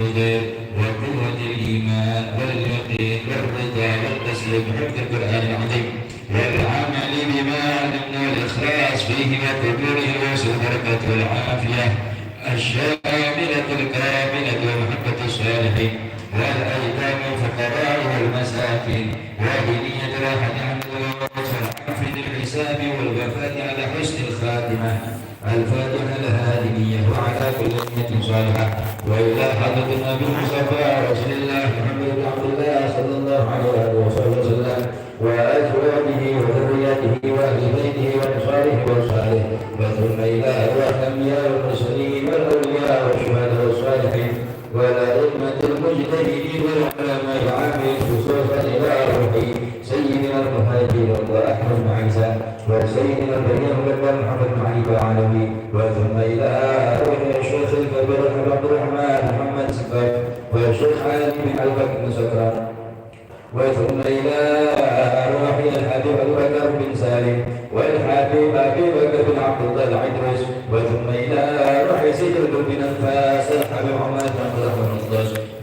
وقوة الإيمان واليقين والرضا والتسليم حفظ القرآن العظيم والعمل بما علمنا والإخلاص فيه وقبوله وسوء البركة والعافية الشاملة الكاملة ومحبة الصالحين والأيتام والفقراء والمساكين وهدية راحة عن والعافية الحساب والوفاة على حسن الخاتمة الفاتحة الهادية وعلى كل نية صالحة وإلى حضرة النبي المصطفى رسول الله محمد بن عبد الله صلى الله عليه وسلم وأزواجه وذريته وأهل بيته وأنصاره وأصحابه وثم إلى أرواح الأنبياء والمرسلين والأولياء والشهداء والصالحين والأئمة المجتهدين والعلماء العاملين خصوصا إلى روح سيدنا المهاجرين وأحمد بن عيسى وسيدنا البريء محمد بن علي العالمي وثم إلى روح الشيخ الكبير عبد الرحمن محمد سكر والشيخ علي بن البكر بن سكران وثم إلى روح الحبيب أبو بكر بن سالم والحبيب أبي بكر بن عبد الله العدرس وثم إلى روح سيد بن أنفاس الحبيب عمر بن عبد الله بن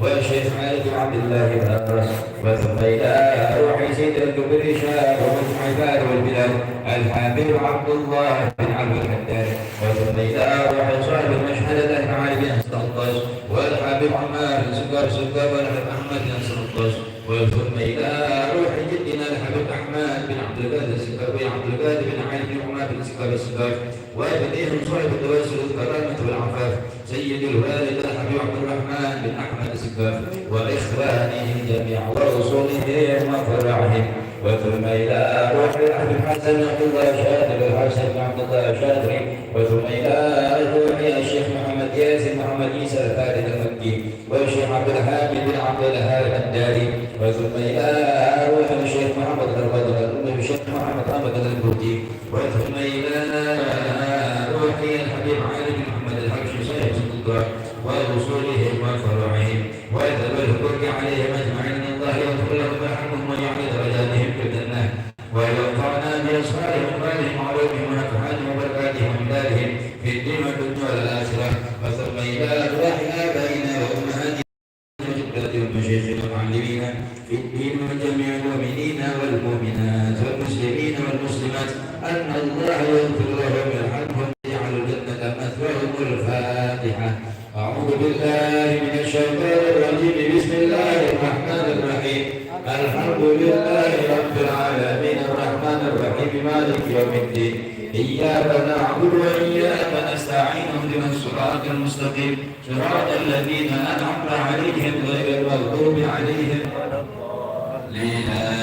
والشيخ علي بن عبد الله بن أنفاس وثم إلى روح سيد الكبير شاب ومن عباد والبلاد الحبيب عبد الله بن عبد الحداد وثم إلى روح صاحب المشهد الحمد بن أنفاس والحبيب عمر بن سكر والحبيب أحمد بن أنفاس وثم إلى روح جدنا الحبيب أحمد بن عبد القادر السكر بن عبد القادر بن علي بن عمر بن السكر وابنهم صاحب التوسل والكرامة والعفاف سيد الوالد الحبيب عبد الرحمن بن أحمد السكر وإخوانهم جميعا ورسولهم وفرعهم وثم إلى روح الحبيب حسن عبد الله شاذلي الحسن بن عبد الله شاذلي وثم إلى روح الشيخ محمد ياسر محمد عيسى الفارد المكي والشيخ عبد الحامد بن عبد الهادي الداري وثم إلى روح الشيخ محمد الغدر والشيخ محمد أحمد الكردي وثم إلى روح الحبيب علي بن محمد الحبشي صاحب السلطان ورسولهم وفرعهم ويذهب الحقوق عليهم أجمعين الله يغفر لهم ويرحمهم ويعلي درجاتهم في الجنة وينفعنا بأسمائهم وأموالهم وعلومهم ونفعاتهم وبركاتهم وأمدادهم في الدين والدنيا والآخرة وثم إلى أرواح آبائنا وأمهاتنا ومشايخنا ومعلمين في الدين وجميع المؤمنين والمؤمنات والمسلمين والمسلمات أن الله يغفر لهم ويرحمهم ويجعل الجنة مثواهم. الفاتحة. أعوذ بالله من الشيطان الرجيم. بسم الله الرحمن الرحيم. الحمد لله رب العالمين الرحمن الرحيم مالك يوم الدين. إياك نعبد وإياك نستعين اهدنا الصراط المستقيم صراط الذين أنعمت عليهم غير المغضوب عليهم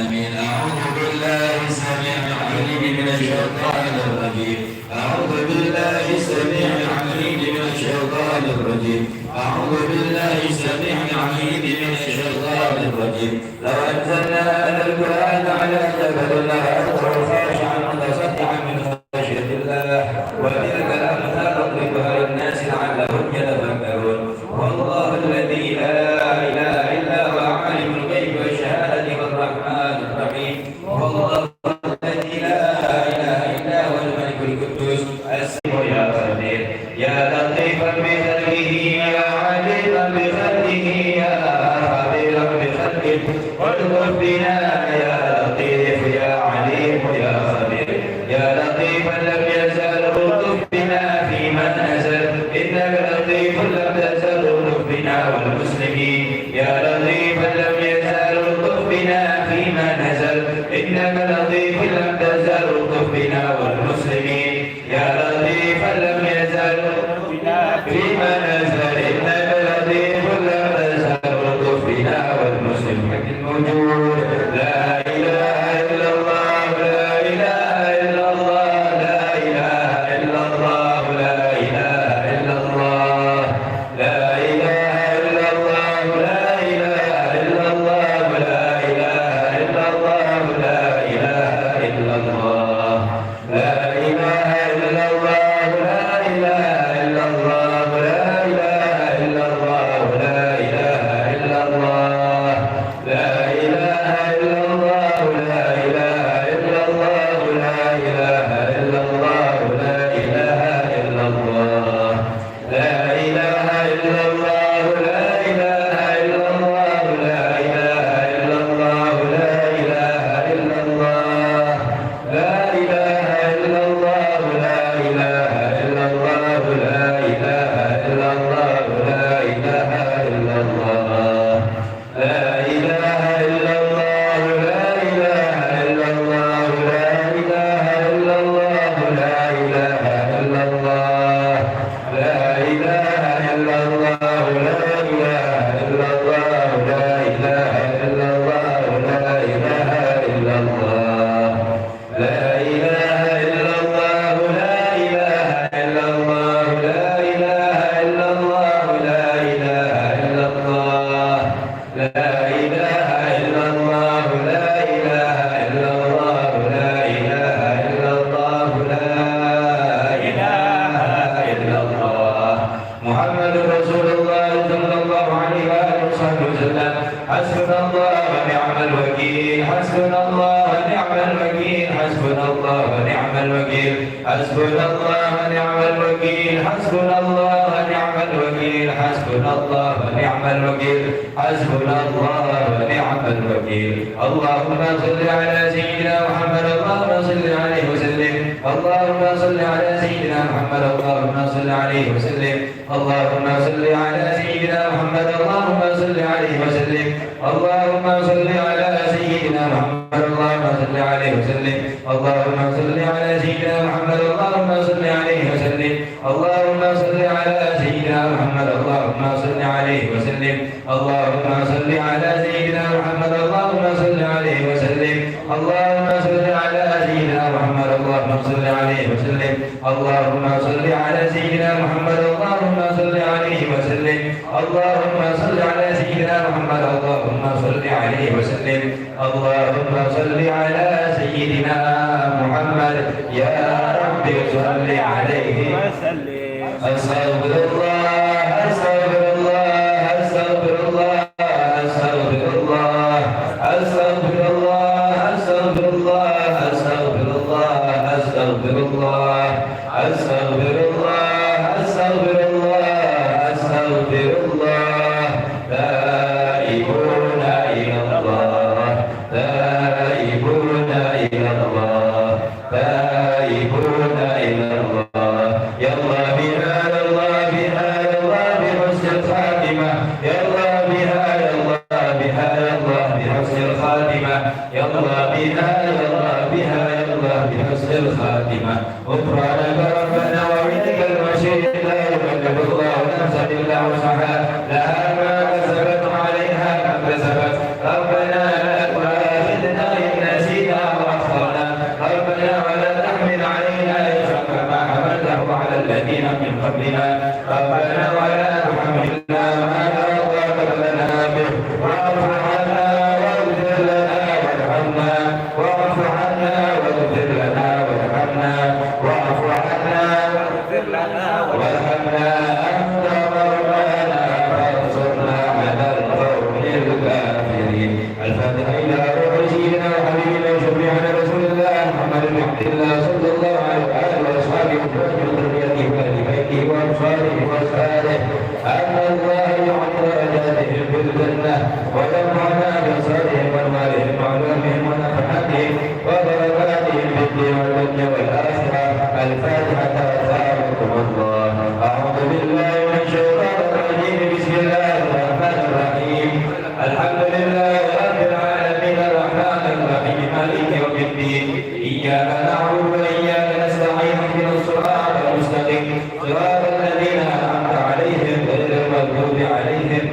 آمين. أعوذ بالله السميع العليم من الشيطان الرجيم. أعوذ بالله السميع العليم من الشيطان الرجيم. أعوذ بالله السميع العليم من الشيطان الرجيم. لو أنزلنا هذا القرآن على جبل لرأيته خاشعا متصدعا من خشية الله وتلك الأمثال نضربها للناس لعلهم يتفكرون. والله الذي لا إله إلا هو عالم الغيب والشهادة والرحمن الرحيم. والله الذي لا إله إلا هو الملك القدوس السميع يا قدير يا لطيفا بخلقه يا عليما بخلقه يا خبيرا بخلقه والطف بنا يا لطيف يا عليم يا خبير يا لطيفا لم يزل الطف بنا فيما نزل إنك لطيف لم تزل الطف بنا والمسلمين يا لطيفا لم يزل الطف بنا فيما نزل إنك لطيف لم تزل الطف بنا والمسلمين يا لطيفا لم يزل الطف بنا فيما نزل إنك لطيف لم تزل الطف بنا والمسلمين الموجود. لا إله إلا الله لا إله إلا الله لا إله إلا الله لا إله إلا الله لا إله إلا الله لا إله وصحبه وسلم. حسبنا الله ونعم الوكيل، حسبنا الله ونعم الوكيل، حسبنا الله ونعم الوكيل، حسبنا الله ونعم الوكيل، حسبنا الله ونعم الوكيل، حسبنا الله ونعم الوكيل، حسبنا الله ونعم الوكيل. اللهم صل على سيدنا محمد، اللهم صل عليه وسلم، اللهم صل على سيدنا محمد، اللهم صل عليه وسلم، اللهم صل على سيدنا محمد، اللهم صل عليه وسلم، اللهم صل على سيدنا محمد، اللهم صل عليه وسلم، اللهم صل على سيدنا محمد، اللهم صل عليه وسلم، اللهم صل على سيدنا محمد، اللهم صل عليه وسلم، اللهم صل على سيدنا محمد، اللهم صل عليه وسلم، اللهم صل على سيدنا محمد، اللهم صل عليه وسلم، اللهم صل على سيدنا محمد، اللهم صل عليه وسلم، اللهم صل على سيدنا محمد، اللهم صل عليه وسلم، اللهم صل على سيدنا محمد. يا رب صل عليه وسلم. أستغفر الله، أستغفر الله، أستغفر الله، أستغفر الله، أستغفر الله، أستغفر الله، أستغفر الله، أستغفر الله، أستغفر الله، أستغفر الله، أستغفر الله. تائبون إلى الله، تائبون إلى الله، تائبون إلى الله. يا الله بها، يا الله بها، يا الله بحسن الخاتمة، يا الله بها، يا الله بها، يا الله بحسن الخاتمة، يا الله بها، يا الله بها، يا الله بحسن الخاتمة. غفرانك ربنا ومنك المشير، لا يكلف الله نفسا إلا وسعها، لها ما كسبت وعليها ما كسبت. ربنا لا تؤاخذنا إن نسينا وأخطأنا، ربنا ولا تحمل علينا إصرا كما حملته على الذين من قبلنا، ربنا ولا تحملنا ما لا طاقة لنا به، واعف عنا واغفر لنا وارحمنا، واعف عنا واغفر لنا وارحمنا، واعف عنا واغفر لنا وارحمنا. أنت مولانا فانصرنا على القوم الكافرين. الفاتحة إلى روح سيدنا وحبيبنا وشفيعنا رسول الله محمد بن عبد الله صلى الله عليه وآله وأصحابه وذريته وأهل بيته وأنصاره وأصحابه، أن الله يعلي درجاتهم في الجنة ويرفعنا بأنصارهم وأنوارهم وعلومهم ونفحاتهم وبركاتهم في الدين والدنيا والآخرة. الفاتحة أثابكم الله. أعوذ بالله من الشيطان الرجيم. بسم الله الرحمن الرحيم. الحمد لله رب العالمين الرحمن الرحيم مالك يوم الدين. إياك نعبد وإياك نستعين، اهدنا الصراط المستقيم، صراط الذين أنعمت عليهم غير المغضوب عليهم.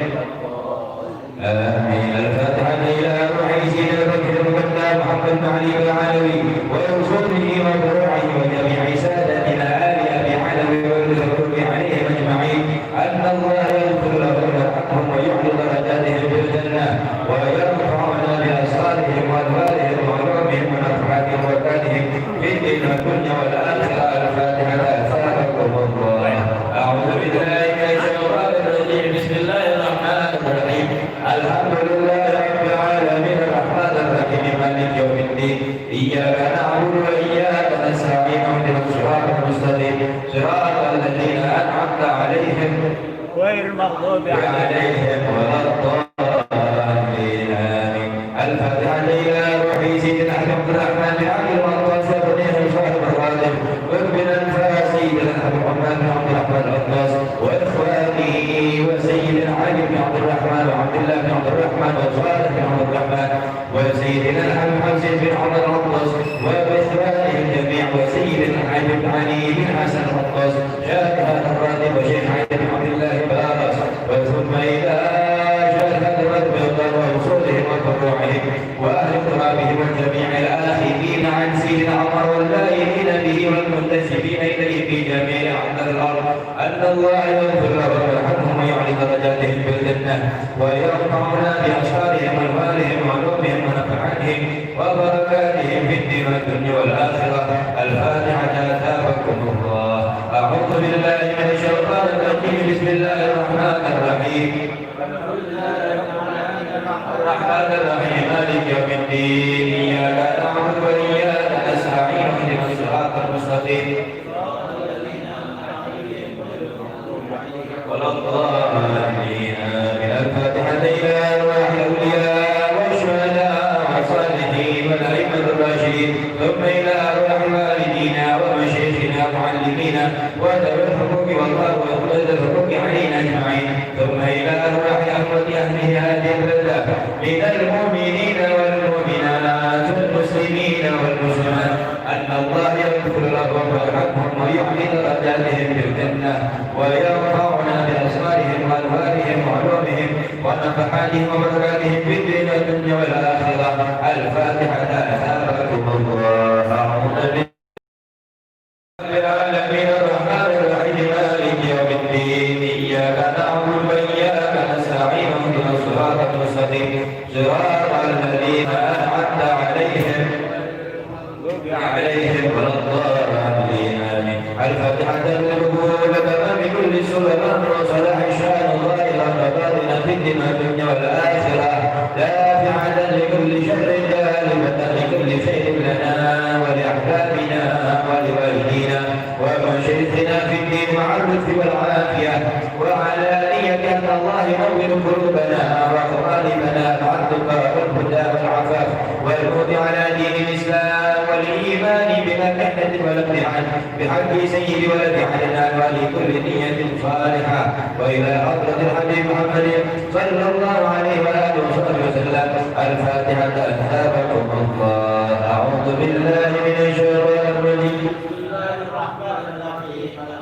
آمين. الفاتحة إلى روح سيدنا بكر المقدم محمد بن علي العلوي ورسوله وفروعه وجميع سادتنا آل أبي علوي والمغضوب عليهم أجمعين. أن الله يغفر لهم ويرحمهم ويعلي درجاتهم في الجنة ويرفعنا بأسرارهم وأنوارهم وعلومهم ونفحاتهم وبركاتهم في الدين والدنيا والآخرة. الفاتحة أثابكم الله. أعوذ بالله من الشيطان الرجيم. بسم الله الرحمن الرحيم. الحمد لله رب العالمين الرحمن الرحيم مالك يوم الدين. إياك نعبد وإياك نستعين، اهدنا الصراط المستقيم، صراط الذين أنعمت عليهم غير المغضوب عليهم ولا الضالين. آمين. الفاتحة إلى روح سيدنا عبد الرحمن بن عبد الوهاب وبنيه صاحب الغالب وابن الفاس سيدنا عبد الرحمن بن عبد الرحمن العباس وإخوانه وسيدنا علي بن عبد الرحمن وعبد الله بن عبد الرحمن وصالح بن عبد الرحمن وسيدنا الحبيب حسين بن عمر العباس وإخوانه الجميع وسيدنا علي بن علي بن حسن العباس شيخ الراتب وشيخ علي بن عبد الله بارس، وثم إلى شيخ الراتب ووصولهم وفروعهم وأهل ترابهم وجميع الآخذين عن سيدنا عمر والبائنين به والمنتسبين إليه في جميع أرض الأرض. أن الله يغفر لهم ويرحمهم ويعلي درجاتهم في الجنة ويرفعنا بأسرارهم وأنوارهم وعلومهم ونفحاتهم وبركاتهم في الدين والدنيا والآخرة. الفاتحة أثابكم الله. أعوذ بالله من الشيطان الرجيم. بسم الله الرحمن الرحيم. الرحمن الرحيم مالك يوم الدين إياك نعبد وإياك نستعين اهدنا الصراط المستقيم ولا الضالين آمين الفاتحة إلى أرواح الأولياء والشهداء والصالحين والأئمة الراشدين ثم إلى أرواح والدينا ومشايخنا ومعلمينا وذوي الحقوق وذوي الحقوق علينا أجمعين ثم إلى أرواح أمة أهل هذه البلدة من المؤمنين والمؤمنات والمسلمين والمسلمات أن الله يغفر لهم ويرحمهم ويعلي درجاتهم في الجنة ويرفعنا بأسرارهم وأنوارهم وعلومهم ونفحاتهم وبركاتهم في الدين والدنيا والآخرة. الفاتحة أثابكم الله. أعوذ بالله العالمين الرحمن الرحيم مالك يوم الدين إياك نعبد وإياك نستعين اهدنا الصراط المستقيم صراط الذين أنعمت عليهم ولا الضالين آمين. الفاتحة للقبول تمام كل سورة وصلاح شان الله وباطنا في الدنيا والآخرة دافعة لكل شر جالبة لكل خير لنا ولأحبابنا ولوالدينا ومشايخنا في الدين مع اللطف والعافية وعلى نية أن الله ينور قلوبنا وقوالبنا مع التقى والهدى والعفاف والهدى على دين الإسلام والإيمان بلا كحة ولا امتحان بحق سيد ولد عدنان ولكل نية صالحة وإلى حضرة الحبيب محمد صلى الله عليه وآله وصحبه وسلم. الفاتحة أثابكم الله. أعوذ بالله من الشيطان الرجيم.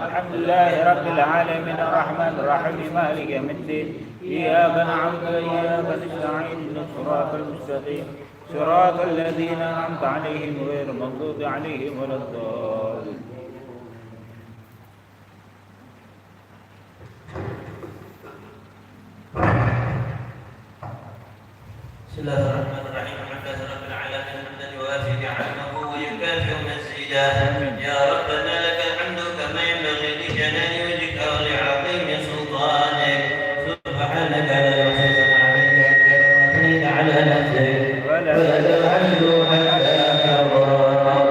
الحمد لله رب العالمين الرحمن الرحيم مالك يوم الدين إياك نعبد وإياك نستعين اهدنا الصراط المستقيم صراط الذين أنعمت عليهم غير المغضوب عليهم ولا الضالين. بسم الله الرحمن الرحيم. الحمد لله رب العالمين حمدا يوافي نعمه ويكافئ مزيدا. يا ربنا لك الحمد كما ينبغي لجلال وجهك ولعظيم سلطانك. سبحانك لا يحصى عليك وأثنيت على نفسك ولك الحمد حتى ترضى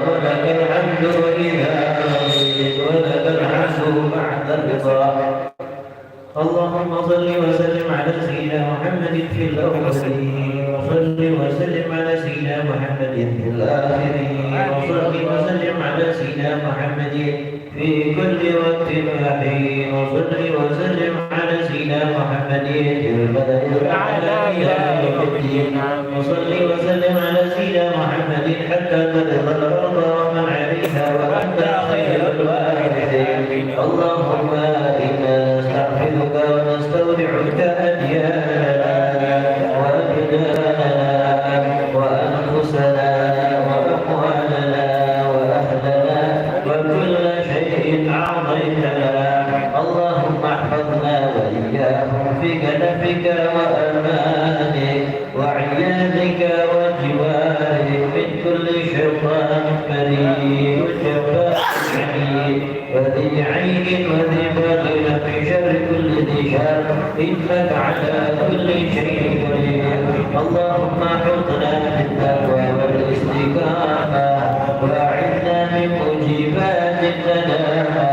ولك الحمد إذا رضيت ولك الحمد بعد الرضا. اللهم صل وسلم على سيدنا محمد في الأولين وصل وسلم على سيدنا محمد في الآخرين وصل وسلم على سيدنا محمد في كل وقت وحين وصل وسلم على سيدنا محمد في البدء والأعلى إلى يوم الدين وصل وسلم على سيدنا محمد حتى تبلغ الأرض ومن عليها وأنت خير الوارثين. اللهم إنا نستغفرك ونستودعك أدياننا وأبداننا وأنفسنا وأموالنا وأهلنا وكل شيء أعطيتنا. اللهم احفظنا وإياهم في كنفك وأمانك وعيادك وجوارك من كل شيطان مريد وجبار عنيد وذي عين وذي باطل في شر كل ذي شر إنك على كل شيء قدير. اللهم حطنا في التقوى والاستقامة وأعنا من موجبات الندامة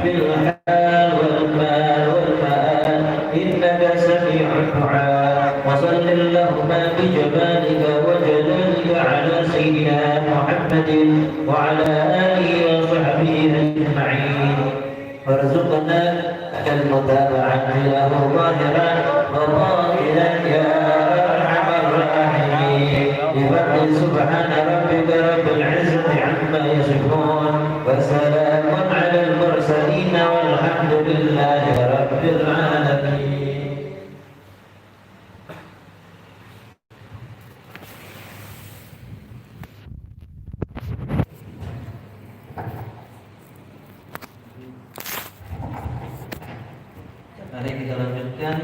في الحال والمال والمآل إنك سميع الدعاء. وصل اللهم بجمالك وجلالك على سيدنا محمد وعلى آله وصحبه أجمعين وارزقنا المتابعة له ظاهرا وباطنا يا أرحم الراحمين. بفضل سبحان ربك رب العزة عما يصفون وسلام على المرسلين والحمد لله رب العالمين. Mari kita lanjutkan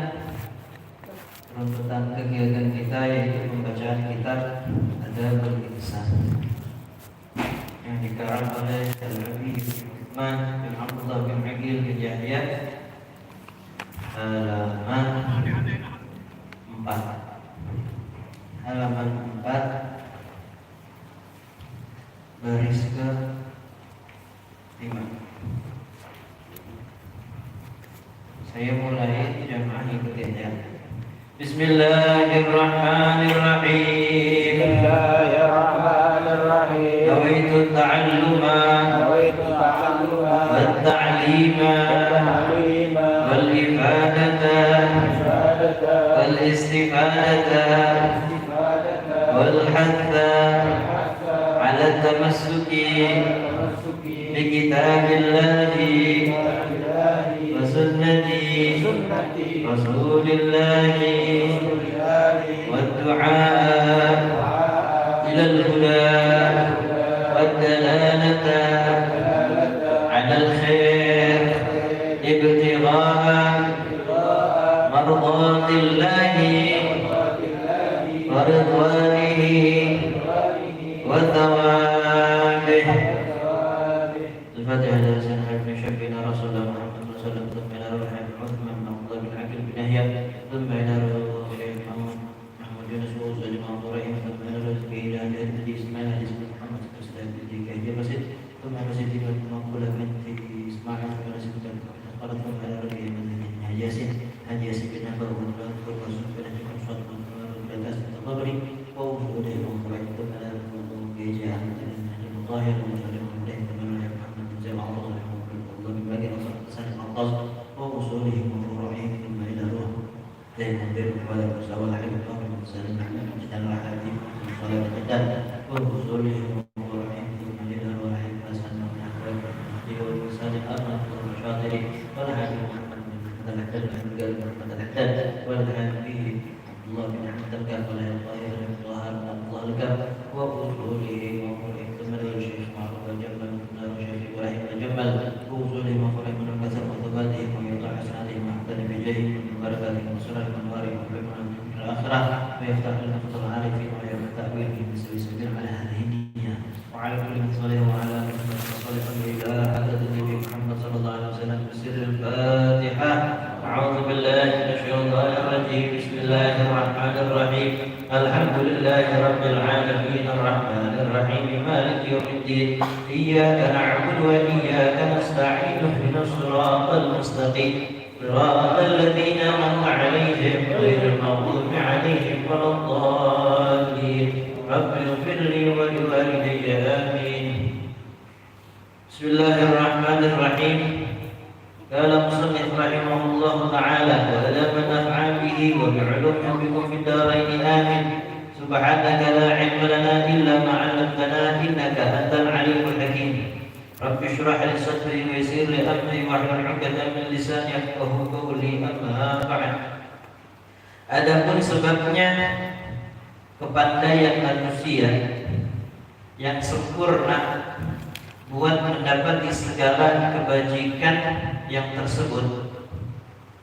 runtutan kegiatan kita, yaitu pembacaan kitab Adabul Insan yang dikarang oleh Al-Rabi Uthman bin Abdullah bin Aqil Hijayah halaman halaman 4 baris ke 5. Saya mulai jamaah ikuti aja. Bismillahirrahmanirrahim. Bismillahirrahmanirrahim. Nawaitu ta'alluma wat ta'lima wal ifadata wal istifadata wal hatha ala tamassuki bi kitabillahi wa sunnati rasulillahi wad du'a ila al-huda wad dalalata ala al-khair ibtigha'a mardatillahi wa ridwanihi wa thawabih. Al-Fatihah. Syafi'ina Rasulullah Muhammad sallallahu alaihi wasallam ila ruhi Uthman bin Abdullah bin Aqil bin Yahya thumma ila ruhi Muhammad Yunus wa Salim Ibrahim thumma ila ruhi ila Hadith Ismail hadis Muhammad sallallahu alaihi wasallam di masjid thumma masjid di Maqbulah binti Ismail wa masjid qalat thumma ila ruhi Yasin Yasin bin Abu Bakar wa Rasul bin Muhammad sallallahu alaihi wasallam wa uhudah wa thumma ila ruhi Jahan bin Tahir wa وأصولهم وفروعهم ثم إلى روح لأن البر والمساواة والعلم والسلام عليهم وجدان وحاتم وصلاة القدام وأصولهم وفروعهم ثم إلى روح الحسن والأحوال والمسال الأمر والمشاطر والحاكم محمد بن الحداد محمد بن الحداد والحاكم فيه عبد الله بن أحمد الكاف ولا الطاهر بن طاهر بن الله الكاف وأصولهم وفروعهم ثم إلى الشيخ معروف الجمل بن الشيخ إبراهيم الجمل وأصولهم وفروعهم من الكسر وثباتهم ويطلع حسناتهم وأحسن بجاههم من بركاتهم وسنن أنوارهم وبركاتهم في الآخرة ويفتح لنا فتح العارفين ويوم التأويل في سبيل على هذه النية وعلى كل من صلى وعلى محمد صلى إلى حضرة النبي محمد صلى الله عليه وسلم بسر الفاتحة. أعوذ بالله من الشيطان الرجيم. بسم الله الرحمن الرحيم. الحمد لله رب العالمين الرحمن الرحيم مالك يوم الدين إياك نعبد وإياك نستعين اهدنا الصراط المستقيم صراط الذين أنعمت عليهم غير المغضوب عليهم ولا الضالين. رب اغفر لي ولوالدي آمين. بسم الله الرحمن الرحيم. قال المصنف رحمه الله تعالى ولا من نفع به وبعلوم بكم في الدارين آمين. سبحانك لا علم لنا إلا ما علمتنا إنك أنت العليم الحكيم. رب اشرح لي صدري ويسر لي أمري واحلل عقدة من لساني يفقهوا قولي. أما بعد. Adapun sebabnya kepandaian manusia yang sempurna buat mendapati segala kebajikan yang tersebut.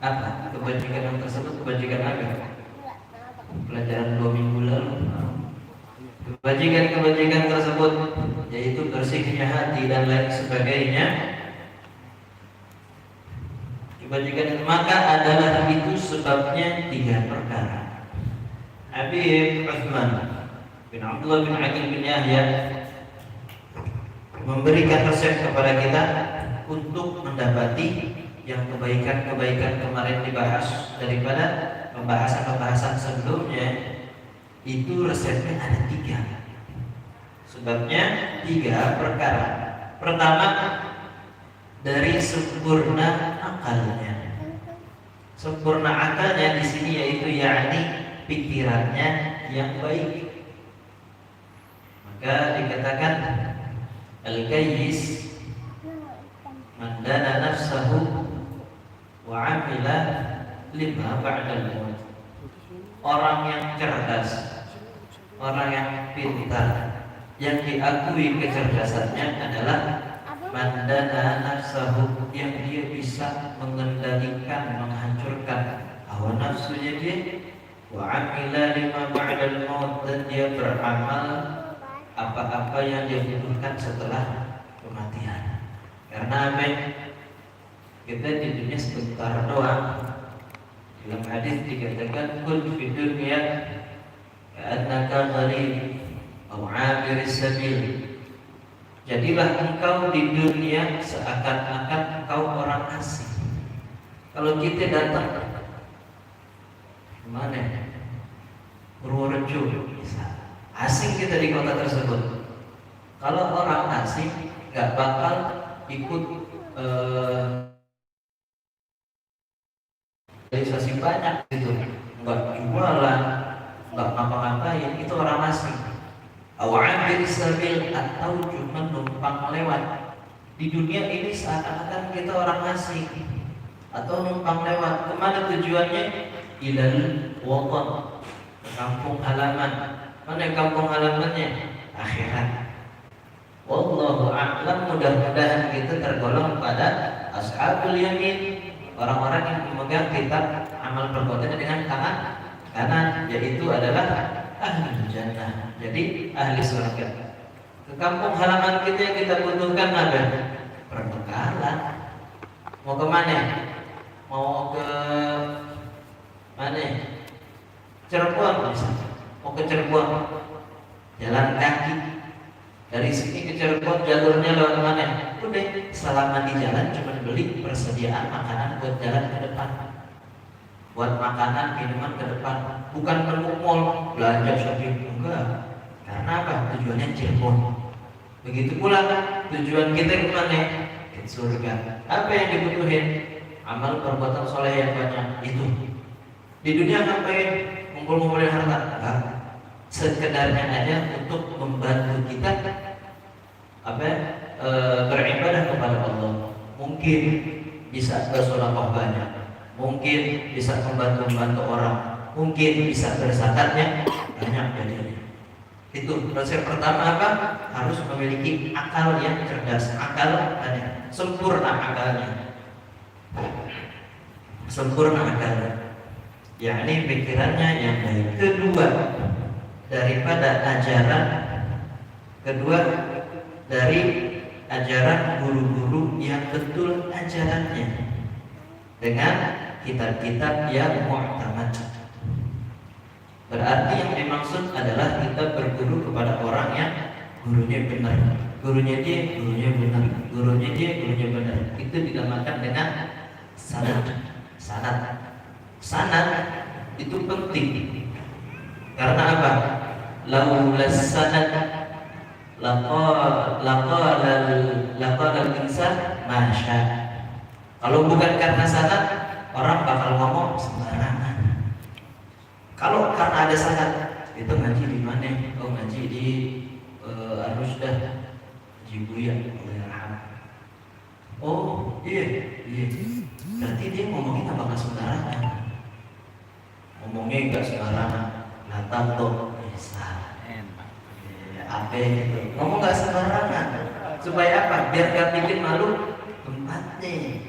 Apa kebajikan yang tersebut? Kebajikan apa? Pelajaran 2 minggu lalu. Kebajikan tersebut yaitu bersihnya hati dan lain sebagainya. Kebajikan itu maka adalah itu sebabnya 3 perkara. Habib Uthman bin Abdullah bin Aqil bin Yahya memberikan resep kepada kita untuk mendapati yang kebaikan-kebaikan kemarin dibahas daripada pembahasan-pembahasan sebelumnya. Itu resepnya ada 3. Sebabnya 3 perkara. Pertama, dari sempurna akalnya. Sempurna akalnya di sini yaitu yakni pikirannya yang baik. Maka dikatakan al-kayyis man dana nafsahu wa amila lima ba'dal maut. Orang yang cerdas, orang yang pintar, yang diakui kecerdasannya adalah man dana nafsahu, yang dia bisa mengendalikan, menghancurkan hawa nafsunya dia, wa amila lima ba'dal maut, dan dia beramal apa-apa yang dia butuhkan setelah kematian. Karena kita di dunia sebentar doang, Dalam hadis dikatakan kun fid dunya ka'annaka gharib aw 'abir sabil. Jadilah engkau di dunia seakan-akan engkau orang asing. Kalau kita datang mana? Purworejo, asing kita di kota tersebut. Kalau orang asing nggak bakal ikut realisasi banyak gitu, nggak jualan, nggak ngapa-ngapain, itu orang asing. Awa'abir sabil atau cuma numpang lewat. Di dunia ini seakan-akan kita orang asing atau numpang lewat. Kemana tujuannya? Ilal watan, kampung halaman. Mana kampung halamannya? Akhirat. Wallahu a'lam. Mudah-mudahan kita tergolong pada ashabul yamin, orang-orang yang memegang kitab amal perbuatan dengan tangan kanan, yaitu adalah ahli jannah. Jadi ahli surga. Ke kampung halaman kita yang kita butuhkan apa? Perbekalan. Mau ke mana? Mau ke mana? Cirebon misalnya. Mau ke Cirebon, jalan kaki. Dari sini ke Cirebon jalurnya lewat mana? Udah, selama di jalan cuma beli persediaan makanan buat jalan ke depan. Buat makanan, minuman ke depan. Bukan ke mall, belanja shopping. Enggak. Karena apa? Tujuannya Cirebon. Begitu pula tujuan kita ke mana? Ke surga. Apa yang dibutuhin? Amal perbuatan soleh yang banyak. Itu. Di dunia ngapain? Ngumpul-ngumpulin harta? Enggak. Sekedarnya aja untuk membantu kita beribadah kepada Allah. Mungkin bisa bersedekah banyak, mungkin bisa membantu orang, mungkin bisa berzakatnya banyak. Jadi itu proses pertama apa? Harus memiliki akal yang cerdas, akal tadi sempurna akalnya, sempurna akalnya, yakni pikirannya yang baik. Kedua, daripada ajaran, kedua dari ajaran guru-guru yang betul ajarannya dengan kitab-kitab yang mu'tamad. Berarti yang dimaksud adalah kita berguru kepada orang yang gurunya benar, gurunya dia, gurunya benar, gurunya dia, gurunya benar. Itu dinamakan dengan sanad. Sanad itu penting. Karena apa? Laulas sanad laqala al-insan masya. Kalau bukan karena sanad, orang bakal ngomong sembarangan. Kalau karena ada sanad, itu ngaji di mana? Oh, ngaji di Ar-Rusdah, Haji Buya, oh iya. Berarti dia ngomongnya bakal sembarangan. Ngomongnya enggak sembarangan. Nata tuh bisa. Apa gitu. Ngomong enggak sembarangan. Supaya apa? Biar gak bikin malu tempatnya.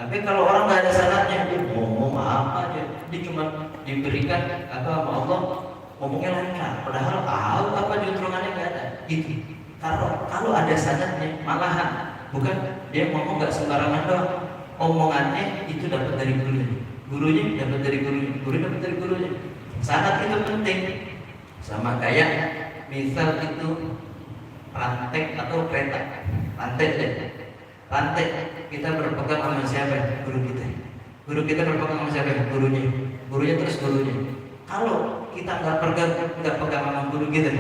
Tapi kalau orang nggak ada sanadnya, dia ngomong apa aja. Dia cuma diberikan apa sama Allah, ngomongnya lancar. Padahal tahu apa juntrungannya nggak ada. Itu. Kalau ada sanadnya, malahan bukan dia ngomong nggak sembarangan doang. Omongannya itu dapat dari gurunya dapat dari gurunya, guru dapat dari gurunya. Sanad itu penting. Sama kayak misal itu rantai atau kereta, rantai kita berpegang sama siapa? Guru kita. Guru kita berpegang sama siapa? Gurunya terus gurunya. Kalau kita nggak pegang sama guru kita,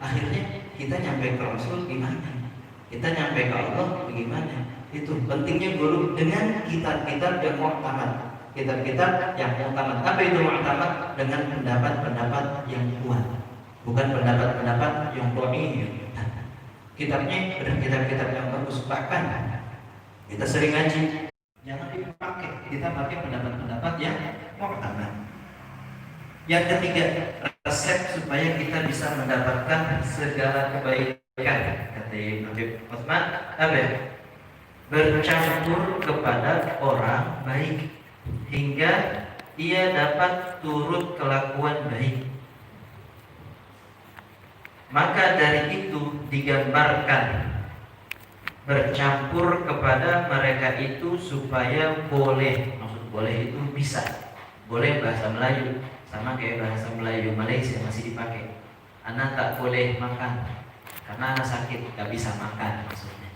akhirnya kita nyampe ke Rasul gimana? Kita nyampe ke Allah bagaimana? Itu pentingnya guru dengan kitab-kitab yang mu'tamad. Kitab-kitab yang mu'tamad. Apa itu mu'tamad? Dengan pendapat-pendapat yang kuat, bukan pendapat-pendapat yang dhaif. Kitabnya benar kitab-kitab yang bagus. Bahkan kita sering ngaji, jangan dipakai. Kita pakai pendapat-pendapat yang mu'tamad. Yang ketiga, resep supaya kita bisa mendapatkan segala kebaikan. Kata Habib Utsman, apa? Bercampur kepada orang baik hingga ia dapat turut kelakuan baik. Maka dari itu digambarkan bercampur kepada mereka itu supaya boleh, maksud boleh itu bisa, boleh bahasa Melayu, sama kayak bahasa Melayu Malaysia masih dipakai. Ana tak boleh makan karena ana sakit, gak bisa makan maksudnya.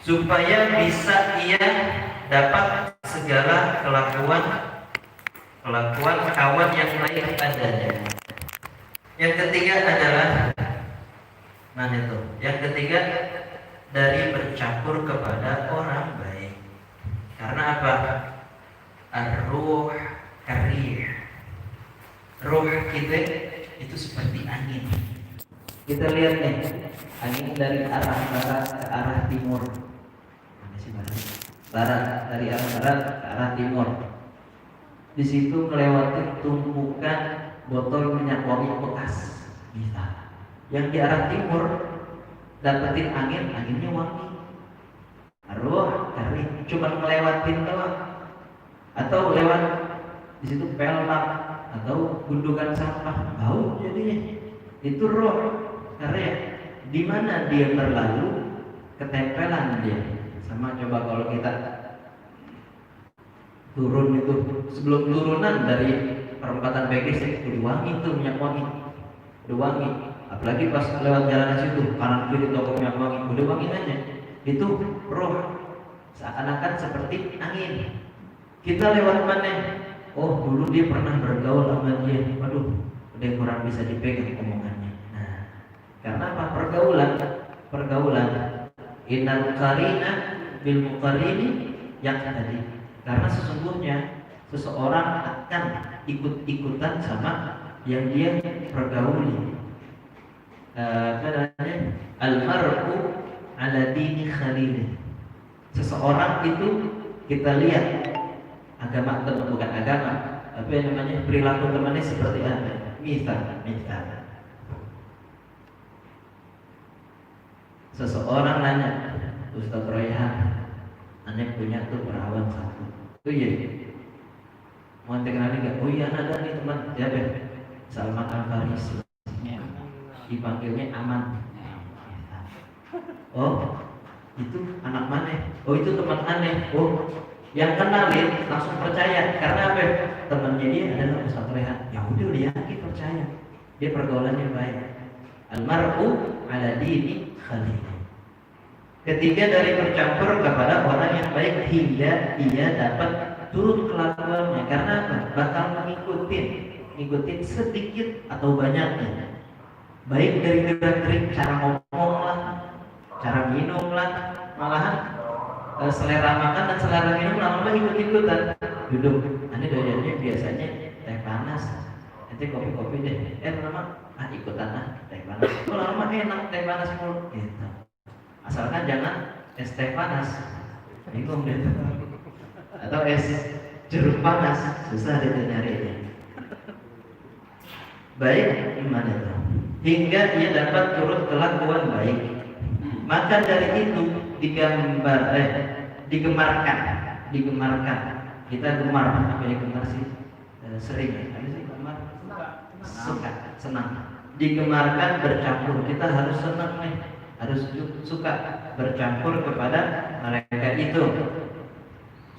Supaya bisa ia dapat segala kelakuan kawan yang baik adanya. Yang ketiga adalah mana itu? Yang ketiga dari bercampur kepada orang baik. Karena apa? Ar-ruh karih. Ruh kita itu seperti angin. Kita lihat nih, angin dari arah barat ke arah timur. Barat dari arah barat ke arah timur. Di situ melewati tumpukan botol minyak wangi bekas. Bisa. Yang di arah timur dapetin angin, anginnya wangi. Arwah kari cuma ngelewatin doang. Atau lewat di situ pelak atau gundukan sampah, bau jadinya. Itu roh. Karena di mana dia berlalu ketempelan dia. Sama coba kalau kita turun itu, sebelum turunan dari perempatan BGC udah wangi tuh minyak wangi, udah wangi. Apalagi pas lewat jalan situ kanan kiri toko minyak wangi, udah wangi aja. Itu roh, seakan-akan seperti angin. Kita lewat mana? Oh dulu dia pernah bergaul sama dia, waduh udah kurang bisa dipegang omongannya. Nah, karena apa? Pergaulan. Innal qarina bil muqarini yang tadi. Karena sesungguhnya seseorang akan ikut-ikutan sama yang dia pergauli. Al-mar'u ala dini khalilih. Seseorang itu kita lihat agama atau bukan agama, tapi namanya perilaku temannya seperti apa? Misal. Seseorang nanya, Ustaz Rayhan, aneh punya tuh perawan satu. Oh iya, mau kenalin nggak? Oh iya ada nih teman, siapa? Salman Al-Farisi. Dipanggilnya Aman. Oh, itu anak mana? Oh itu teman aneh. Oh, yang kenalin langsung percaya karena apa? Temannya dia adalah Ustaz Rehan. Ya udah dia yakin percaya. Dia pergaulannya baik. Al-mar'u ala dini khalil. Ketiga dari bercampur kepada orang yang baik hingga dia dapat turut kelakuannya. Karena apa? Bakal mengikutin sedikit atau banyaknya. Baik dari gerak-gerik cara ngomong lah, cara minum lah, malahan selera makan dan selera minum lama-lama ikut-ikutan. Duduk, ini doyannya biasanya teh panas, nanti kopi-kopi deh. Lama ikutan teh panas. Lama enak teh panas mulu. Gitu. Asalkan jangan es teh panas, bingung deh. Atau es jeruk panas, susah deh nyarinya. Baik, gimana tuh? Hingga ia dapat turut kelakuan baik. Maka dari itu digemarkan. Kita gemar, apa ya gemar sih? Sering ya, apa sih gemar? Suka, senang. Digemarkan bercampur. Kita harus senang nih, harus suka bercampur kepada mereka itu,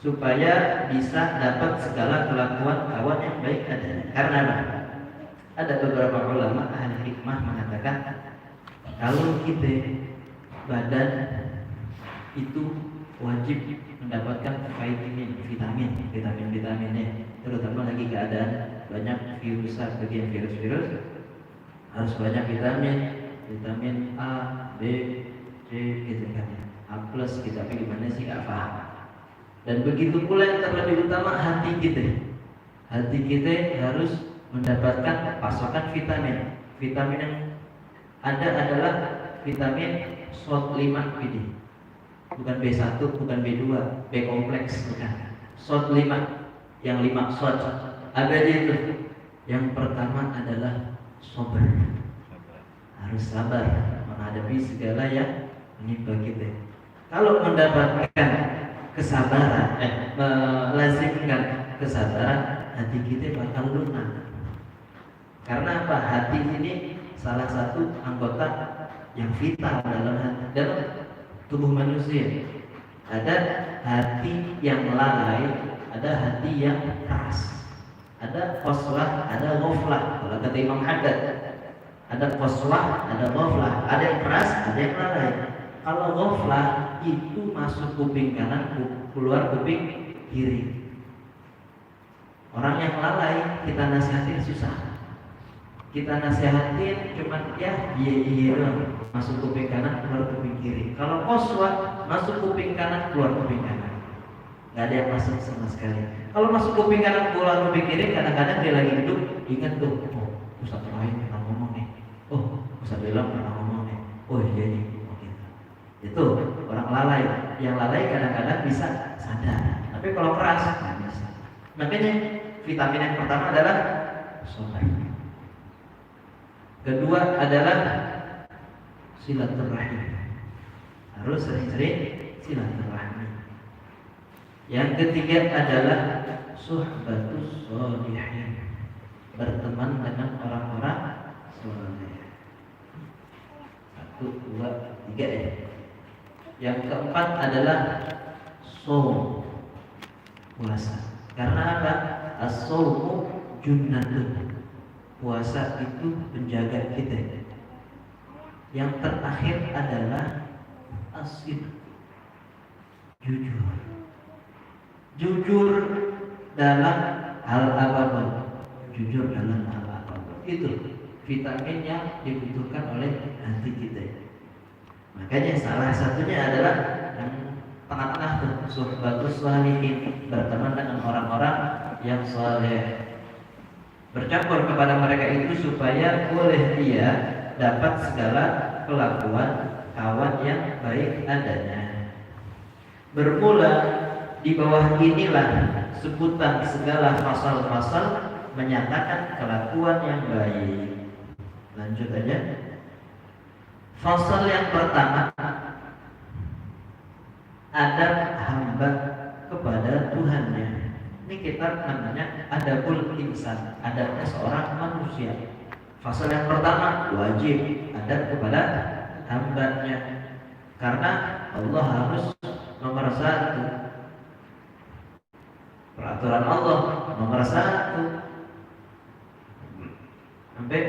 supaya bisa dapat segala kelakuan kawan yang baik adanya. Karena ada beberapa ulama ahli hikmah mengatakan kalau kita badan itu wajib mendapatkan vitaminnya, terutama lagi keadaan banyak virus harus banyak vitamin A, B, C gitu kan. A plus kita gimana sih nggak paham. Dan begitu pula yang terlebih utama hati kita harus mendapatkan pasokan vitamin. Vitamin yang ada adalah vitamin SOT5 ini. Bukan B1, bukan B2, B kompleks bukan. SOT5 yang 5 SOT. Ada aja itu. Yang pertama adalah sabar. Harus sabar menghadapi segala yang menimpa kita. Kalau mendapatkan kesabaran, melazimkan kesabaran, hati kita bakal lunak. Karena apa? Hati ini salah satu anggota yang vital dalam tubuh manusia. Ada hati yang lalai, ada hati yang keras. Ada qaswah, ada ghaflah. Kalau kata Imam Haddad, ada qaswah, ada ghaflah. Ada yang keras, ada yang lalai. Kalau ghaflah itu masuk kuping kanan, keluar kuping kiri. Orang yang lalai kita nasihatin susah. Kita nasihatin cuman ya iya doang, masuk kuping kanan, keluar kuping kiri. Kalau qaswah masuk kuping kanan, keluar kuping kanan, nggak ada yang masuk sama sekali. Kalau masuk kuping kanan, keluar kuping kiri, kadang-kadang dia lagi duduk ingat tuh, oh Ustaz Rahim pernah ngomong nih, oh Ustaz Ilham pernah ngomong nih, oh iya nih, oh gitu. Itu orang lalai. Yang lalai kadang-kadang bisa sadar, tapi kalau keras nggak bisa. Makanya vitamin yang pertama adalah sabar. Kedua adalah silaturahim. Harus sering-sering silaturahmi. Yang ketiga adalah suhbatus sholihin. Berteman dengan orang-orang saleh. 1, 2, 3 ya. Yang keempat adalah shaum, puasa. Karena apa? As-shaumu junnatun. Puasa itu penjaga kita. Yang terakhir adalah asid, jujur. Jujur dalam hal apapun. Jujur dalam hal apapun. Itu vitamin yang dibutuhkan oleh hati kita. Makanya salah satunya adalah yang tengah-tengah tuh, suhbatus sholihin, berteman dengan orang-orang yang saleh. Bercampur kepada mereka itu supaya boleh dia dapat segala kelakuan kawan yang baik adanya. Bermula di bawah inilah sebutan segala pasal-pasal menyatakan kelakuan yang baik. Lanjut aja. Fasal yang pertama, adab hamba kepada Tuhannya. Ini kitab namanya Adabul Insan, adabnya seorang manusia. Fasal yang pertama, wajib adab kepada hambanya. Karena Allah harus nomor 1. Peraturan Allah nomor 1. Sampai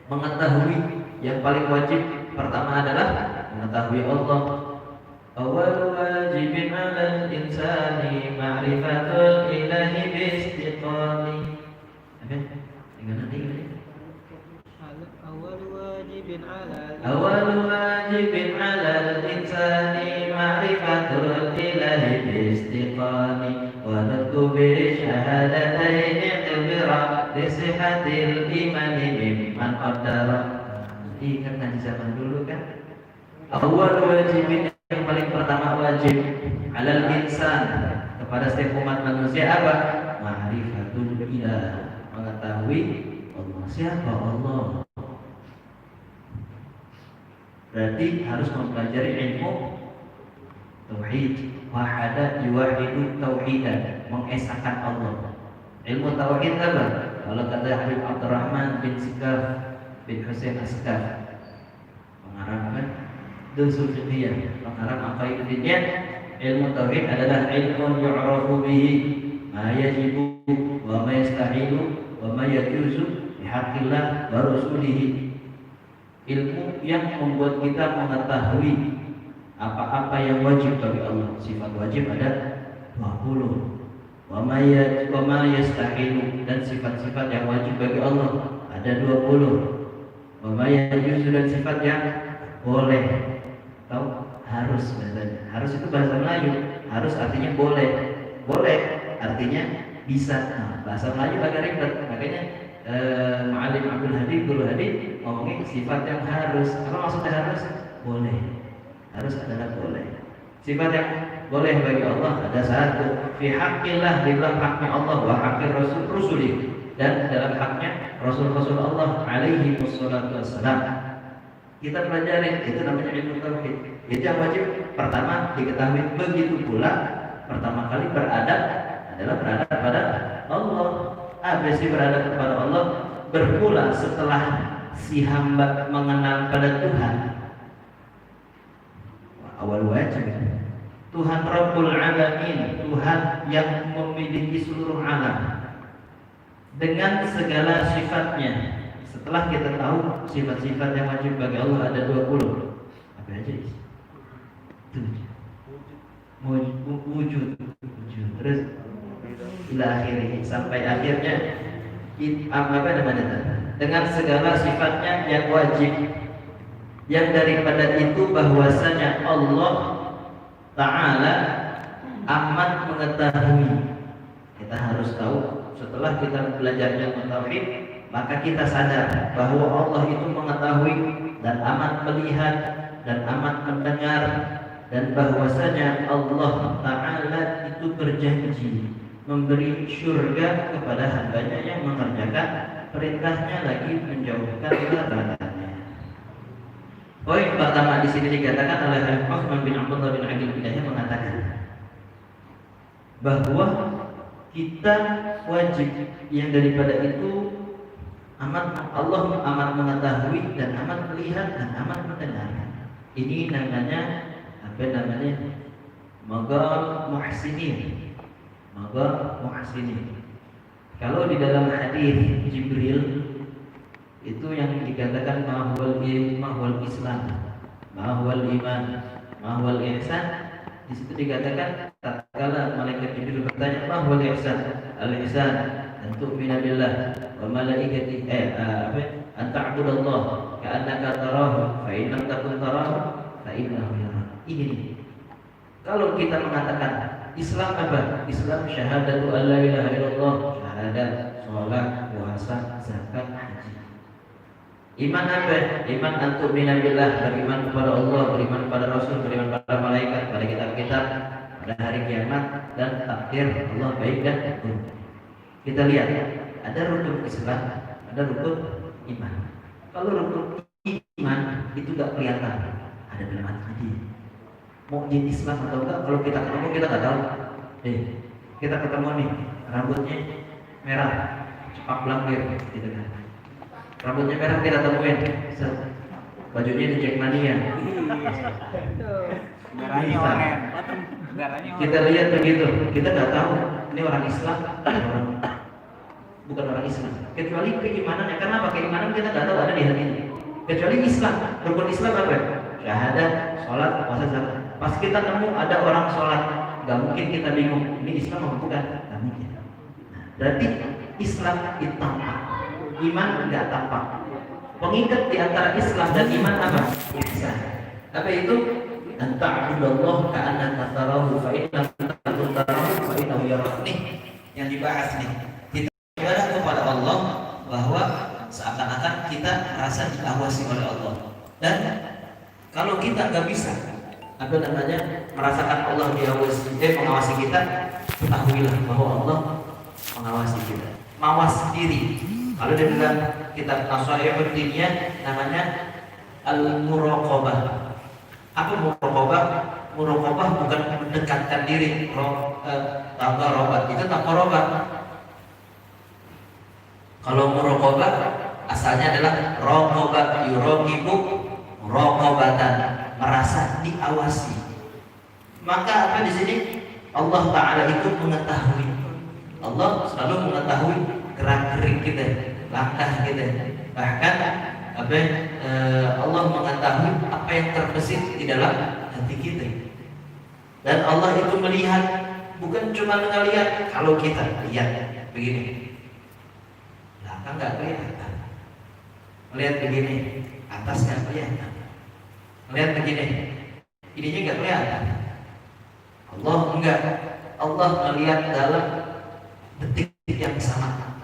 mengetahui yang paling wajib pertama adalah mengetahui Allah. Awal wajibin 'alal insani ma'rifatul ilahi biistiqami. Apa? Dengan nanti ini. Awal wajibin 'alal insani ma'rifatul ilahi biistiqami wa nadku bi syahadataini iqtira li sihhatil imani mimman qaddara. Ingat kan zaman dulu kan? Awal wajibin, yang paling pertama wajib alal insan, kepada setiap umat manusia apa? Ma'rifatul ilah, mengetahui Allah. Siapa Allah? Berarti harus mempelajari ilmu tauhid. Wahada yuwahidu tauhidan, mengesahkan Allah. Ilmu tauhid apa? Kalau kata Habib Abdurrahman bin Sikaf bin Husain Askaf, pengarang kan Dusul Fiqhiyah, pengarang Aqaiduddiniyah, ilmu tauhid adalah ilmu yu'rafu bihi ma yajibu wa ma yastahilu wa ma yajuzu bihaqqillah wa rasulihi. Ilmu yang membuat kita mengetahui apa-apa yang wajib bagi Allah. Sifat wajib ada 20. Wa ma yastahilu, dan sifat-sifat yang wajib bagi Allah ada 20. Wa ma yajuzu, dan sifat yang boleh. Tahu harus, bahasanya harus itu bahasa Melayu. Harus artinya boleh, boleh artinya bisa. Nah, bahasa Melayu agak ribet. Makanya Ma'alim Abdul Hadi, Guru Hadi ngomongin sifat yang harus. Apa maksudnya harus? Boleh. Harus adalah boleh. Sifat yang boleh bagi Allah ada 1. Fi haqqillah, di dalam haknya Allah, wa haqqir rasulih, dan dalam haknya Rasul-Rasul Allah alaihi wassalatu wassalam. Kita pelajari, itu namanya ilmu tauhid. Itu yang wajib pertama diketahui. Begitu pula pertama kali beradab adalah beradab kepada Allah. ABC beradab kepada Allah bermula setelah si hamba mengenal pada Tuhan. Awal wajib Tuhan Rabbul Alamin, Tuhan yang memiliki seluruh alam. dengan segala sifatnya. Setelah kita tahu sifat-sifat yang wajib bagi Allah ada 20. Apa aja? Wujud. Terus ila akhirnya sampai akhirnya apa namanya? Dengan segala sifatnya yang wajib. Yang daripada itu bahwasanya Allah Ta'ala amat mengetahui. Kita harus tahu setelah kita belajar ilmu tauhid, maka kita sadar bahwa Allah itu mengetahui dan amat melihat dan amat mendengar, dan bahwasanya Allah Ta'ala itu berjanji memberi syurga kepada hambanya yang mengerjakan perintahnya lagi menjauhkan larangannya. Poin pertama di sini dikatakan oleh Utsman bin Abdullah bin Aqil Bidayah mengatakan bahwa kita wajib yang daripada itu Allah amat mengetahui dan amat melihat dan amat mendengar. Ini namanya apa namanya? Maghal muhsinin. Maghal muhsinin. Kalau di dalam hadis Jibril itu yang dikatakan mahwal Islam, mahwal iman, mahwal ihsan, di situ dikatakan tatkala malaikat Jibril bertanya mahwal ihsan, al-ihsan an tu'mina billah wa malaikatihi an ta'budallah ka'annaka tarahu fa in lam takun tarahu fa innahu yarak. Ini kalau kita mengatakan Islam apa? Islam syahadatu an la ilaha illallah, syahadat, salat, puasa, zakat, haji. Iman apa? Iman antuk minabillah, beriman kepada Allah, beriman kepada Rasul, beriman kepada malaikat, pada kitab-kitab, pada hari kiamat, dan takdir Allah baik dan buruk. Kita lihat, ada rukun Islam, ada rukun iman. Kalau rukun iman itu gak kelihatan, ada dalam hati. Mau jadi Islam atau enggak? Kalau kita ketemu kita nggak tahu. Kita ketemu nih, rambutnya merah, cepak belangkir, gitu kan. Rambutnya merah kita temuin, bajunya di Jack Mania. Merahnya oranye. Kita lihat begitu, kita nggak tahu ini orang Islam, bukan orang Islam. Kecuali keimanannya, karena apa? Keimanan kita nggak tahu ada di hatinya. Kecuali Islam, rukun Islam apa? Syahadat, sholat, puasa, zakat. Pas kita nemu ada orang sholat, nggak mungkin kita bingung, ini Islam apa bukan? Nggak mungkin. Berarti Islam itu tampak. Iman enggak tampak. Pengikat di antara Islam dan iman apa? Ihsan. Apa itu? An ta'budallah ka'annaka tarahu fa in lam takun tarahu fa innahu yarak. Nih yang dibahas nih. Kita beribadah kepada Allah bahwa seakan-akan kita merasa diawasi oleh Allah. Dan kalau kita enggak bisa apa namanya merasakan Allah mengawasi kita, ketahuilah bahwa Allah mengawasi kita. Mawas diri. Kalau di dalam kitab Nasaihud Diniyah namanya al-muraqabah. Apa muraqabah? Muraqabah bukan mendekatkan diri, taqarrabah. Itu taqarrabah. Kalau muraqabah asalnya adalah raqabah, yuraqibu muraqabatan, merasa diawasi. Maka apa di sini? Allah Ta'ala itu mengetahui. Allah selalu mengetahui gerak-gerik kita, langkah kita. Bahkan Allah mengetahui apa yang terbesit di dalam hati kita. Dan Allah itu melihat, bukan cuma melihat. Kalau kita lihat begini, belakang nggak kelihatan. Melihat begini, atas nggak kelihatan. Melihat begini, ininya nggak kelihatan. Allah enggak. Allah melihat dalam detik yang sama.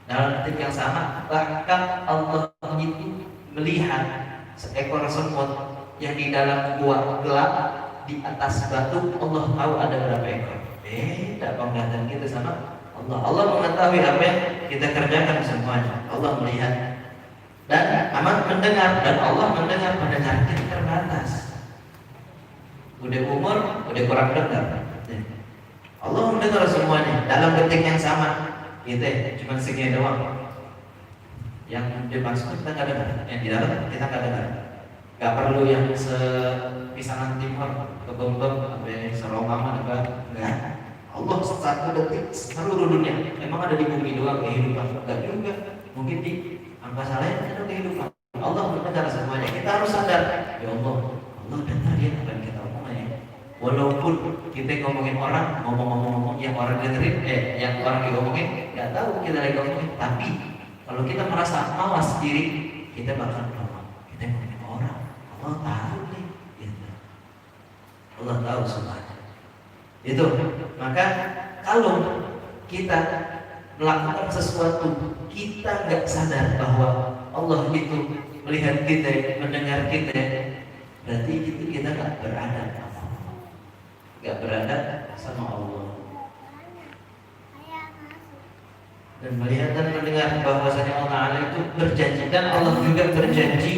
Dalam detik yang sama, bahkan Allah itu melihat seekor semut yang di dalam gua gelap di atas batu. Allah tahu ada berapa ekor. Tidak penglihatan kita sama Allah. Allah mengetahui apa yang kita kerjakan semuanya. Allah melihat dan amat mendengar, dan Allah mendengar. Pendengaran kita terbatas. Udah umur, udah kurang dengar. Allah mendengar semuanya dalam detik yang sama. Gitu ya, cuma segini doang. Yang dimaksud kita nggak dengar, yang di dalam kita nggak dengar. Nggak perlu yang sepisangan timur, kebom-bom, sampai seromangan apa, enggak. Allah satu detik seluruh dunia. Emang ada di bumi doang kehidupan? Enggak juga. Mungkin di angkasa lain ada kehidupan. Allah mendengar semuanya. Kita harus sadar, ya Allah dengar ya apa yang kita omongin. Walaupun kita ngomongin orang, ngomong yang orang dengerin, yang orang diomongin, nggak tahu kita lagi ngomongin. Tapi kalau kita merasa mawas diri, kita bakal ngomong. Kita ngomongin orang, Allah tahu nih. Gitu. Allah tahu semuanya. Itu. Maka kalau kita melakukan sesuatu, kita nggak sadar bahwa Allah itu melihat kita, mendengar kita, berarti itu kita nggak berada sama Allah. Dan melihat dan mendengar bahwasanya Allah Ta'ala itu berjanji, dan Allah juga berjanji